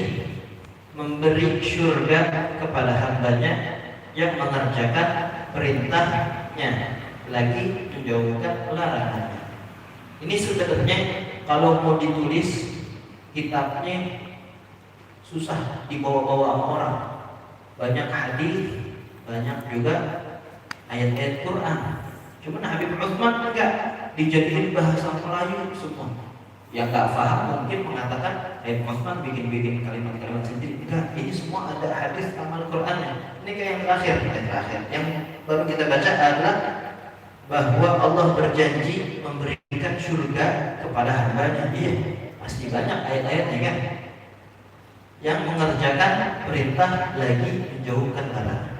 memberi surga kepada hambanya yang mengerjakan perintahnya, lagi menjauhkan larangannya. Ini sebenarnya kalau mau ditulis kitabnya susah dibawa-bawa sama orang. Banyak hadis, banyak juga ayat-ayat Quran. Cuman Habib Utsman enggak dijadikan bahasa Melayu semua. Yang enggak paham mungkin mengatakan Habib Utsman bikin kalimat-kalimat sendiri. Enggak, ini semua ada hadis sama Al-Qur'annya. Ini kayak yang terakhir. Yang baru kita baca adalah bahwa Allah berjanji memberikan surga kepada hambanya. Iya, pasti banyak ayat-ayatnya kan, yang mengerjakan perintah lagi menjauhkan larangan.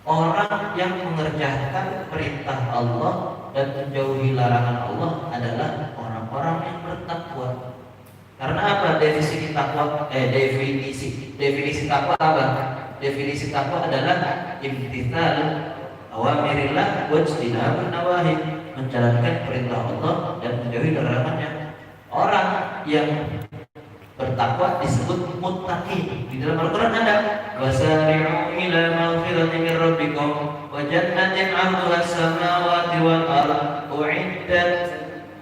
Orang yang mengerjakan perintah Allah dan menjauhi larangan Allah adalah orang-orang yang bertakwa. Karena apa? Definisi takwa apa? Definisi takwa adalah imtithal awamirillah wa ijtinabun nawahi, menjalankan perintah Allah dan menjauhi larangannya. Orang yang bertakwa disebut muttaqin. Di dalam Al-Qur'an ada wasari'u ila maghfiratin min rabbikum wa jannatin 'arduha as-samawati wal ardh u'iddat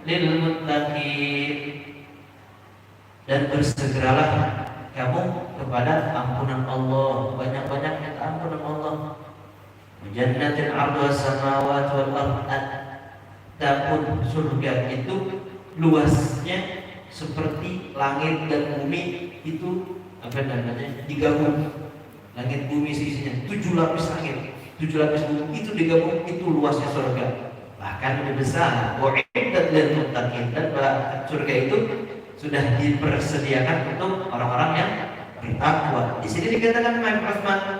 lil muttaqin. Dan bersegeralah kamu kepada ampunan Allah, banyak-banyak minta ampunan Allah. Wa jannatin 'arduha as-samawati wal ardh. Adapun surga itu luasnya seperti langit dan bumi itu digabung. Langit bumi sisinya 7 lapis langit, 7 lapis bumi itu digabung, itu luasnya surga. Bahkan lebih besar. Wa'iddat lil muttaqin, dan surga itu sudah dipersediakan untuk orang-orang yang bertakwa. Di sini dikatakan Imam Utsman,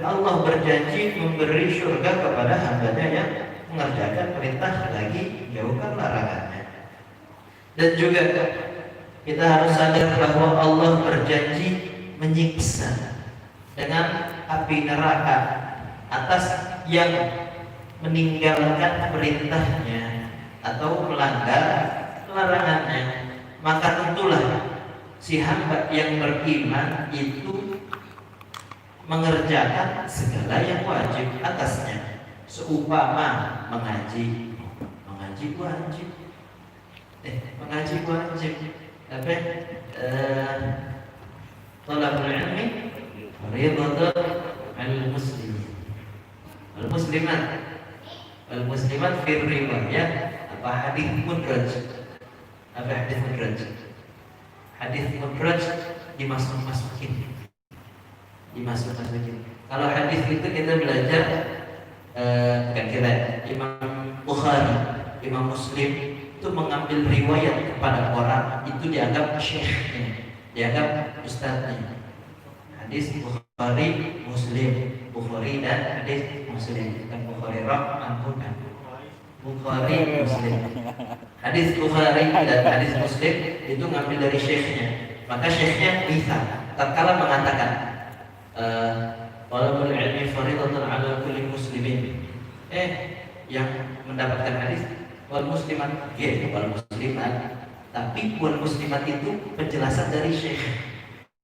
Allah berjanji memberi surga kepada hambanya yang mengerjakan perintah lagi jauhkan larangannya. Dan juga kita harus sadar bahwa Allah berjanji menyiksa dengan api neraka atas yang meninggalkan perintahnya atau melanggar larangannya. Maka tentulah si hamba yang beriman itu mengerjakan segala yang wajib atasnya. Seumpama mengaji wajib. Mengaji wajib. Tapi talabul ilmi fardhatun 'alal muslimin. Al-muslimat fi riwayat apa hadis mudraj. Hadis mudraj dimasukin. Kalau hadis itu kita belajar bukan kita, Imam Bukhari, Imam Muslim itu mengambil riwayat kepada orang itu dianggap syekhnya, dianggap ustadznya. Hadis Bukhari, Muslim, Bukhari dan hadis Muslim, bukan Bukhari bukan Bukhari Muslim. Hadis Bukhari dan hadis Muslim itu ngambil dari syekhnya. Maka syekhnya bisa tatkala mengatakan talabul ilmi fardhatun 'ala kulli muslimin. Yang mendapatkan hadis wal muslimat, wal muslimat. Tapi wal muslimat itu penjelasan dari syekh,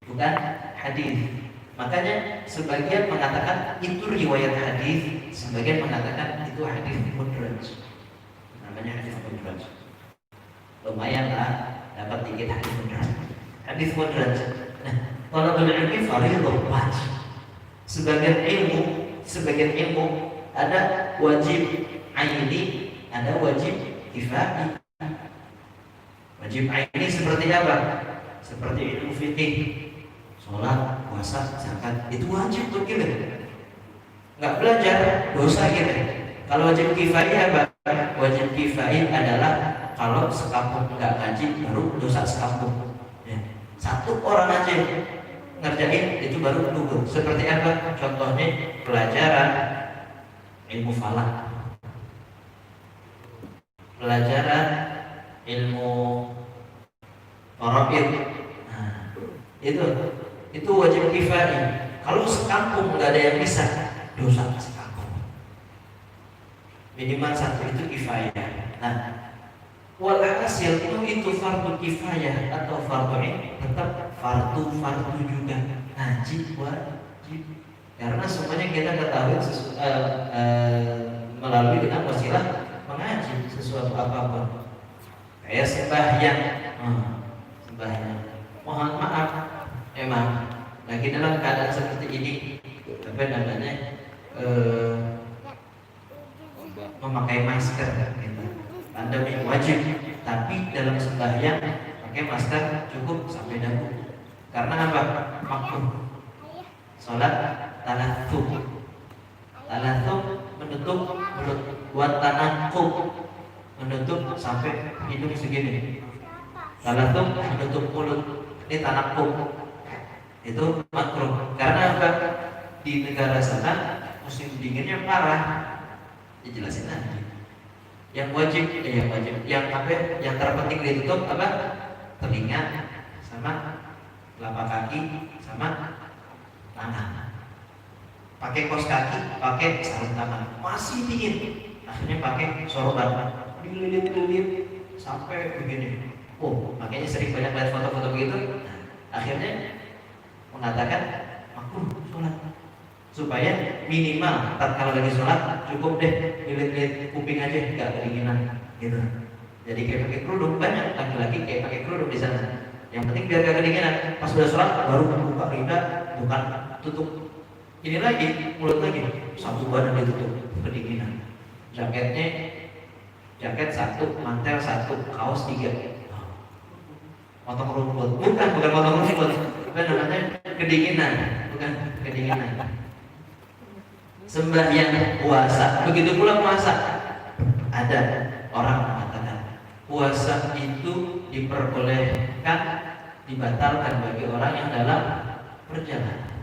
bukan hadis. Makanya sebagian mengatakan itu riwayat hadis, sebagian mengatakan itu hadis mudraj. Namanya hadis mudraj. Lumayan lah, dapat dikit hadis mudraj. Hadis mudraj. Nah, talabul ilmi fardhatun wajib. Sebagian ilmu ada wajib, aini, ada wajib kifai. Wajib aini seperti apa? Seperti ilmu fikih, sholat, puasa, zakat, itu wajib tuh kita. Nggak belajar dosa kita. Kalau wajib kifai apa? Wajib kifai adalah kalau sekampung nggak ngaji baru dosa sekampung. Ya. Satu orang aja ngerjain itu baru gugur. Seperti apa? Contohnya pelajaran ilmu falak, pelajaran ilmu faraid. Nah, itu wajib kifai. Kalau sekampung nggak ada yang bisa, dosa sekampung. Minimal satu itu kifayah. Nah, walhasil itu fardu kifayah atau fardu ain tetap fardu juga. Ngaji wajib. Karena semuanya kita ketahui melalui dengan wasilah mengaji sesuatu apapun. Kayak sembahyang, sembahyang. Mohon maaf, emang lagi dalam keadaan seperti ini, apa namanya, memakai masker, gitu. Pandemi wajib, tapi dalam sembahyang pakai masker cukup sampai dagu. Karena apa? Makruh. Salat tanathum menutup mulut, buat tanakum menutup sampai hidung segini. Tanathum menutup mulut, ini tanakum. Itu makruh. Karena apa? Di negara sana musim dinginnya parah. Dijelasin aja. Yang wajib, yang apa? Yang terpenting ditutup apa? Telinga sama telapak kaki sama tangan. Pakai kaos kaki, pakai sarung tangan. Masih dingin. Akhirnya pakai sorban. Dililit-lilit sampai begini. Oh, makanya sering banyak lihat foto-foto begitu. Nah, akhirnya mengatakan makruh sholat. Supaya minimal kalau lagi sholat cukup deh lilit-lilit kuping aja, nggak kedinginan gitu. Jadi kayak pakai kerudung, banyak laki-laki kayak pakai kerudung di sana. Yang penting biar gak kedinginan. Pas sudah sholat baru buka lidah, bukan tutup ini lagi, mulut lagi, satu badan ditutup, kedinginan. Jaket satu, mantel satu, kaos 3. Potong rumput, bukan potong rumput, apa namanya, kedinginan, bukan kedinginan. Sembahyang puasa, begitu pula puasa. Ada orang mengatakan puasa itu diperbolehkan, dibatalkan bagi orang yang dalam perjalanan.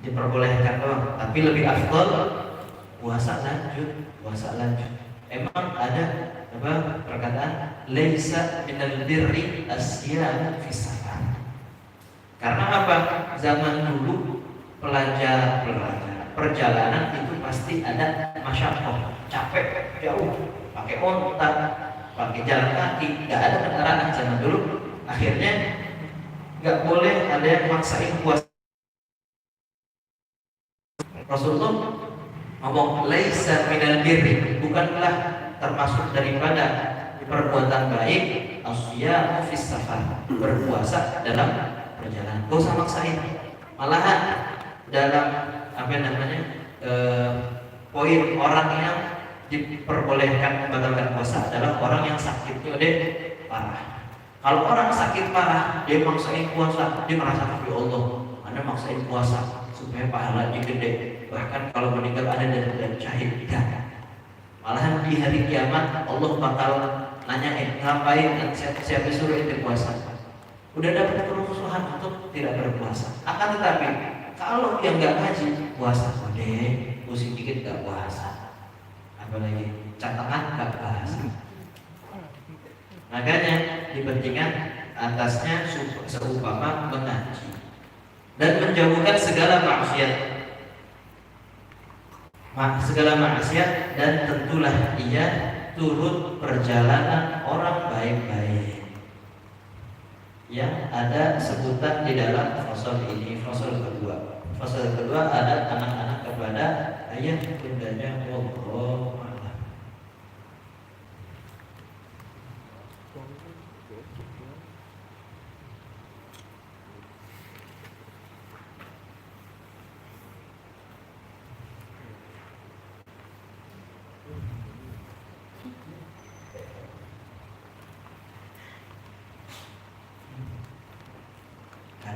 Diperbolehkan doang, tapi lebih afdal puasa lanjut. Emang ada apa perkataan laisa minal birri asyam fi safar. Karena apa? Zaman dulu pelajar perjalanan itu pasti ada masyaqqah, capek jauh, pakai onta, pakai jalan kaki, nggak ada kendaraan zaman dulu. Akhirnya nggak boleh ada yang maksain puasa. Rasulullah ngomong laisa minal birri, bukanlah termasuk daripada perbuatan baik asyamu fis safar, berpuasa dalam perjalanan. Gak usah maksain. Malahan dalam apa namanya poin orang yang diperbolehkan membatalkan puasa adalah orang yang sakitnya udah parah. Kalau orang sakit parah dia maksain puasa, dia merasa ya Allah, Anda maksain puasa supaya pahalanya gede. Bahkan kalau meninggal ada dan syahid tidak. Malahan di hari kiamat Allah bakal nanyain ngapain siapa suruh itu puasa. Udah dapat kerusuhan untuk tidak berpuasa. Akan tetapi kalau yang nggak ngaji puasa, deh pusing dikit nggak puasa. Apalagi catangan nggak puasa. Makanya dipentingkan atasnya seumpama mengaji dan menjauhkan segala maksiat dan tentulah ia turut perjalanan orang baik-baik. Yang ada sebutan di dalam fasal ini, fasal kedua. Fasal kedua ada anak-anak kepada ayah bundanya Allah.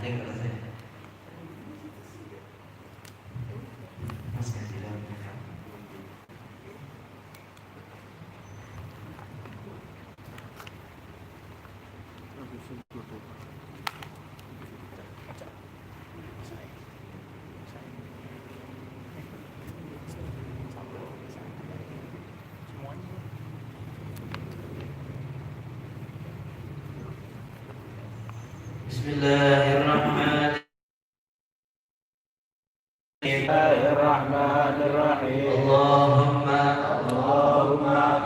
Nanti kalau saya Mas kasih tahu. Bismillahirrahmanirrahim. Allahumma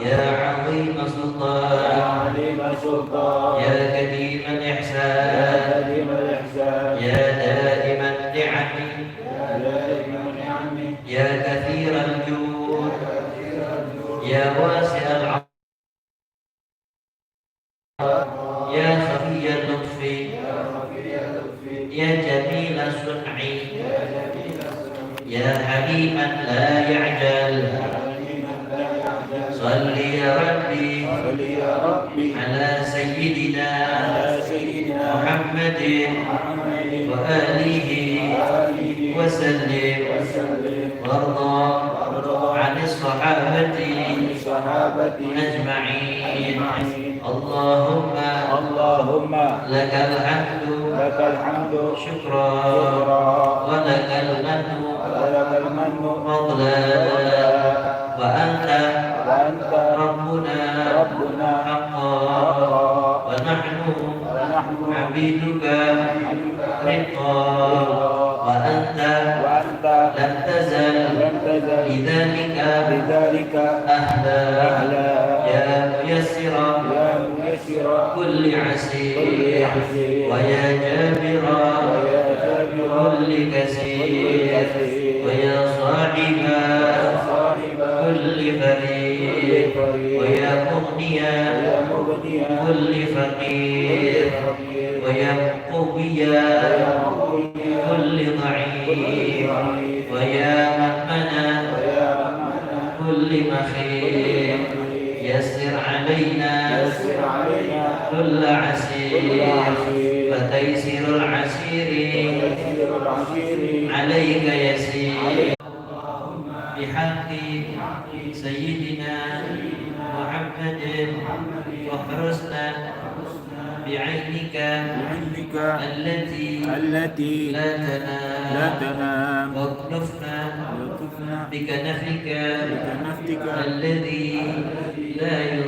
ya azim Ya sultan Alim Sultan, ya kadim Ya al-ihsan Kadim al-Ihsan, ya daim al-ni'ami Ya Daim al-Ni'ami, ya kathir al-jud ya wasi' al-'afw ya khafiy al-lutfi ya jamil al-sun'i ya haliman la ya'jal salli ya rabbi Salli ya Rabbi ala sayyidina ala Sayyidina Muhammadin Muhammadin wa alihi alihi wa sallim wasallim. warda عن الصحابة Sahabati أجمعين اللهم Allahumma لك الحمد lakal hamdu شكرا syukra ولك المن wa lakal mannu فضلا وأنت wa anta ربنا Rabbuna حقا ونحن wa nahnu عبيدك رقا وأنت wa anta لم تزل lam tazal لذلك bidzalika أهلا ahla. يا ميسر Ya muyassira كل عسير عسير ويا جابر ya jabira كل كسير ويا صاحب sahiba كل فريق ويا مغني ya mughniya كل فقير ويا مقوي كل ضعيف ويا مأمن كل مخير يسر علينا يسر علينا كل عسير فتيسير العسير تيسير العسير عليك يسير بحق سيدنا محمد واحرسنا بعينك بعلمك التي التي لا لا تنام تنام واكنفنا وكفنا بكنفك بكنفتك الذي لا يرام